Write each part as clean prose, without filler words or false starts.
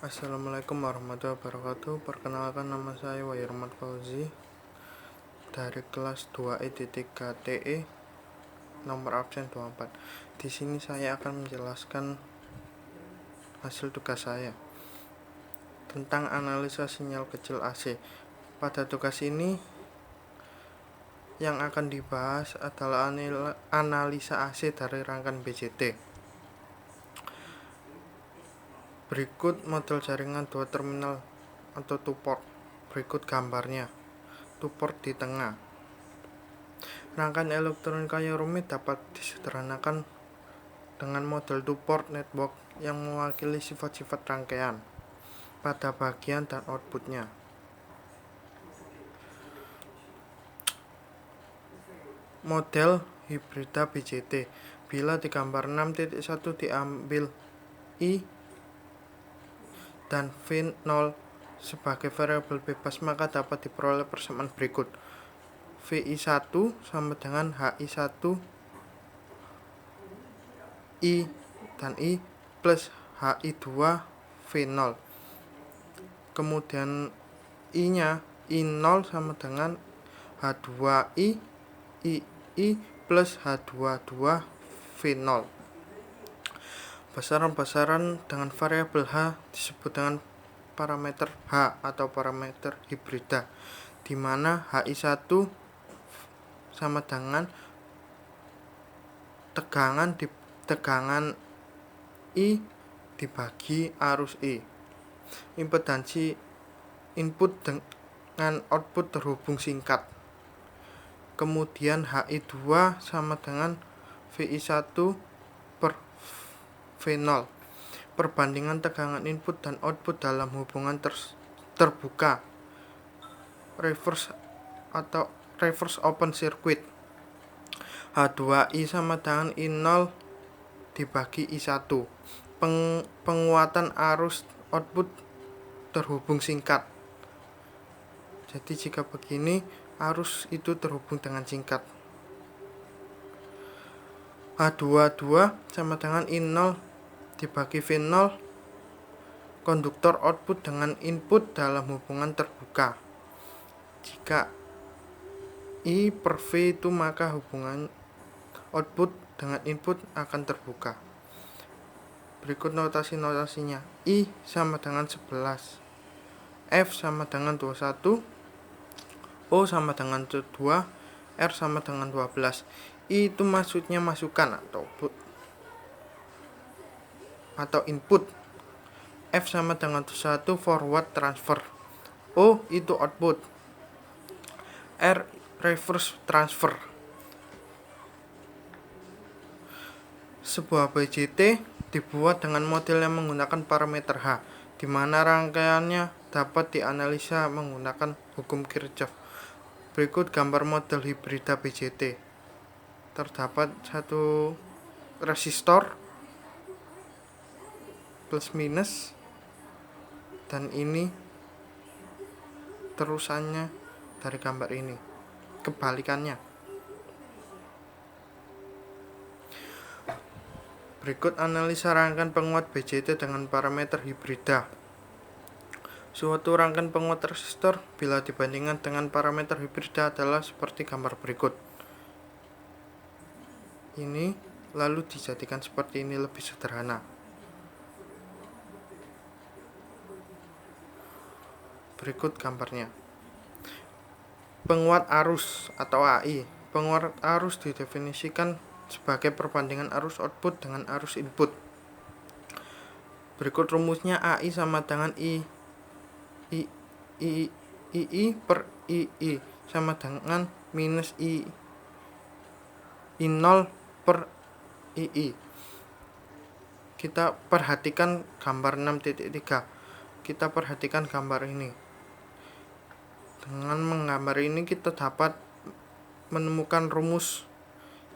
Assalamualaikum warahmatullahi wabarakatuh. Perkenalkan, nama saya Wahyurmat Fauzi dari kelas 2E.KTE nomor absen 24. Di sini saya akan menjelaskan hasil tugas saya tentang analisa sinyal kecil AC. Pada tugas ini yang akan dibahas adalah analisa AC dari rangkaian BJT. Berikut model jaringan 2 terminal atau 2 port. Berikut gambarnya. 2 port di tengah. Rangkaian elektronika yang rumit dapat disederhanakan dengan model 2 port network yang mewakili sifat-sifat rangkaian pada bagian dan outputnya. Model hibrida BJT. Bila di gambar 6.1 diambil I dan V0 sebagai variabel bebas, maka dapat diperoleh persamaan berikut. VI1 sama dengan HI1 I dan I plus HI2 V0. Kemudian I-nya I0 sama dengan H2I II plus H22 V0. Besaran-besaran dengan variabel H disebut dengan parameter H atau parameter hibrida, di mana HI1 sama dengan tegangan I dibagi arus I. Impedansi input dengan output terhubung singkat. Kemudian HI2 sama dengan VI1 per V0. Perbandingan tegangan input dan output dalam hubungan terbuka reverse open circuit. H2I sama dengan I0 dibagi I1. Penguatan arus output terhubung singkat. Jadi jika begini, arus itu terhubung dengan singkat. H22 sama dengan I0 dibagi V0. Konduktor output dengan input dalam hubungan terbuka. Jika I per V itu, maka hubungan output dengan input akan terbuka. Berikut notasi-notasinya. I sama dengan 11, F sama dengan 21, O sama dengan 2, R sama dengan 12. I itu maksudnya masukan atau input. F sama dengan 1 forward transfer. O itu output. R reverse transfer. Sebuah BJT dibuat dengan model yang menggunakan parameter H, di mana rangkaiannya dapat dianalisa menggunakan hukum Kirchhoff. Berikut gambar model hibrida BJT. Terdapat satu resistor plus minus, dan ini terusannya dari gambar ini, kebalikannya. Berikut analisa rangkaian penguat BJT dengan parameter hibrida. Suatu rangkaian penguat resistor bila dibandingkan dengan parameter hibrida adalah seperti gambar berikut. Ini lalu dijadikan seperti ini, lebih sederhana. Berikut gambarnya. Penguat arus atau AI. Penguat arus didefinisikan sebagai perbandingan arus output dengan arus input. Berikut rumusnya. AI sama dengan I per II sama dengan minus I0 per II. Kita perhatikan gambar 6.3. Kita perhatikan gambar ini. Dengan menggambar ini kita dapat menemukan rumus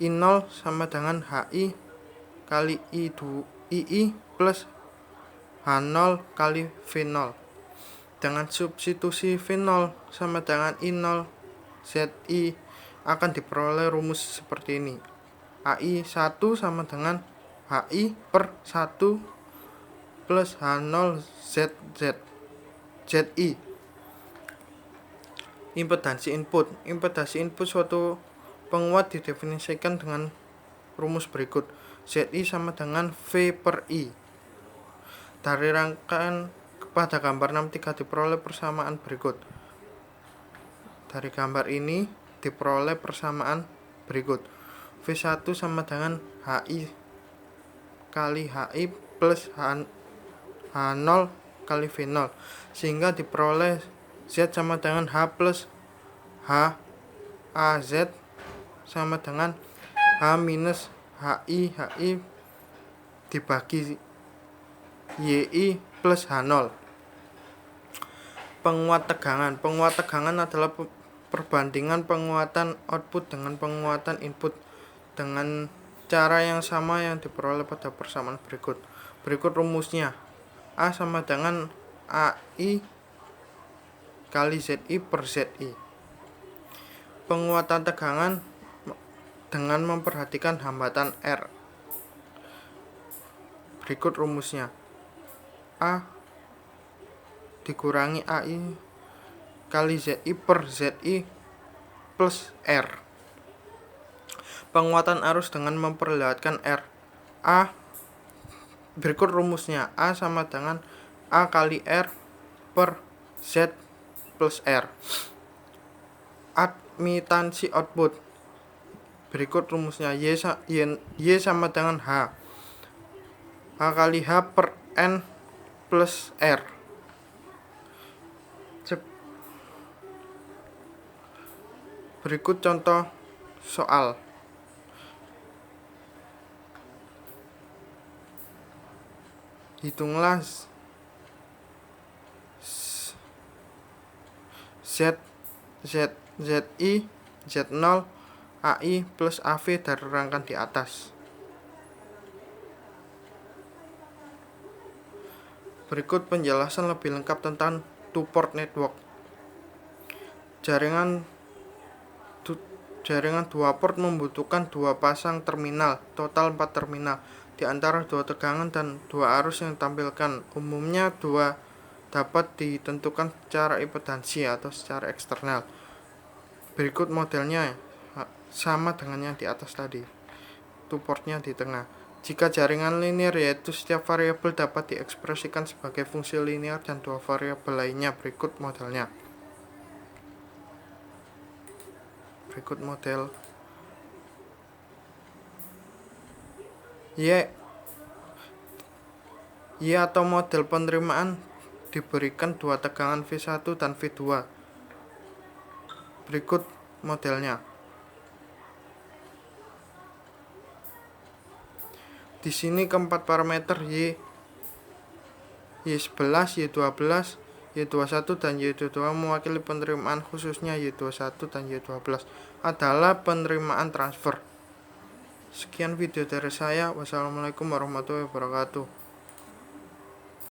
I0 sama dengan HI kali II plus H0 kali V0. Dengan substitusi V0 sama dengan I0 ZI akan diperoleh rumus seperti ini. AI1 sama dengan HI per 1 plus H0 ZI. Impedansi input. Impedansi input suatu penguat didefinisikan dengan rumus berikut. ZI sama dengan V per I. Dari rangkaian pada gambar 63 diperoleh persamaan berikut. Dari gambar ini diperoleh persamaan berikut. V1 sama dengan HI kali HI plus H0 kali V0, sehingga diperoleh Z sama dengan H plus H AZ sama dengan H minus HI dibagi YI plus H0. Penguat tegangan. Penguat tegangan adalah perbandingan penguatan output dengan penguatan input dengan cara yang sama yang diperoleh pada persamaan berikut. Berikut rumusnya. A sama dengan AI kali ZI per ZI. Penguatan tegangan dengan memperhatikan hambatan R. Berikut rumusnya. A dikurangi AI kali ZI per ZI plus R. Penguatan arus dengan memperlihatkan R. Berikut rumusnya. A sama dengan A kali R per Z plus R. Admitansi output. Berikut rumusnya. Y sama dengan H kali H per N plus R. Berikut contoh soal. Hitunglah ZI, Z0, AI plus AV dari rangkaian di atas. Berikut penjelasan lebih lengkap tentang two-port network. Jaringan 2 port membutuhkan 2 pasang terminal, total 4 terminal, di antara 2 tegangan dan 2 arus yang ditampilkan. Umumnya 2 dapat ditentukan secara impedansi atau secara eksternal. Berikut modelnya sama dengan yang di atas tadi. Two portnya di tengah. Jika jaringan linear, yaitu setiap variabel dapat diekspresikan sebagai fungsi linear dan 2 variabel lainnya. Berikut modelnya. Berikut model Y atau model penerimaan diberikan 2 tegangan V1 dan V2. Berikut modelnya. Di sini keempat parameter Y11, Y12, Y21 dan Y22 mewakili penerimaan, khususnya Y21 dan Y12 adalah penerimaan transfer. Sekian video dari saya. Wassalamualaikum warahmatullahi wabarakatuh.